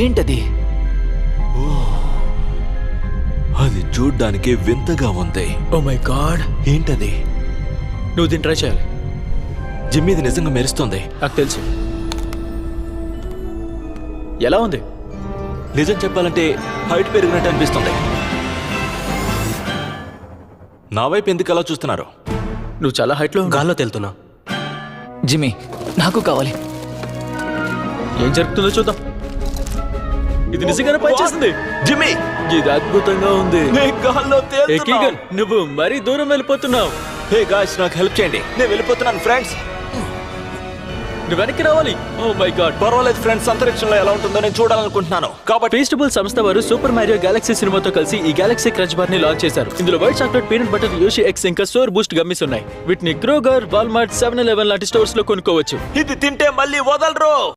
ఏంటది? అది చూడ్డానికి వింతగా ఉంది. ఓ మై గాడ్, ఏంటది? నువ్వు దీన్ని ట్రై చేయాలి. జిమ్ ఇది నిజంగా మెరుస్తుంది. నాకు తెలుసు. ఎలా ఉంది? నిజం చెప్పాలంటే హైట్ పెరిగినట్టు అనిపిస్తుంది. నా వైపు ఎందుకు అలా చూస్తున్నారు? నువ్వు చాలా హైట్లో గాల్లో తెలుతున్నా. జిమ్మీ, నాకు కావాలి. ఏం జరుగుతుందో చూద్దాం. ఇది నిజంగానే పనిచేస్తుంది. జిమ్మీ, ఇది అద్భుతంగా ఉంది. నేను గాల్లో ఏ తేలుతున్నా. కీగన్, నువ్వు మరీ దూరం వెళ్ళిపోతున్నావు. హే గాయ్స్, నాకు హెల్ప్ చేయండి. నేను వెళ్ళిపోతున్నాను ఫ్రెండ్స్. నువ్వు వెనక్కి రావాలి. Oh my God. పర్వాలేదు ఫ్రెండ్స్, అంతరిక్షంలో ఎలా ఉంటుందో నేను చూడాలనుకుంటున్నాను. కాబట్టి ఫీస్టబుల్ సంస్థ వారు సూపర్ మారియో గెలాక్సీ సినిమాతో కలిసి ఈ గెలాక్సీ క్రచ్ బార్ ని లాంచ్ చేశారు. ఇందులో white chocolate, peanut butter, యోషి X ఇంకా సోర్ బూస్ట్ గమ్మీస్ ఉన్నాయి. వీటిని క్రోగర్, వాల్మార్ట్, 7-Eleven లాంటి స్టోర్స్ లో కొనుక్కోవచ్చు. ఇది తింటే మళ్ళీ వదలరు.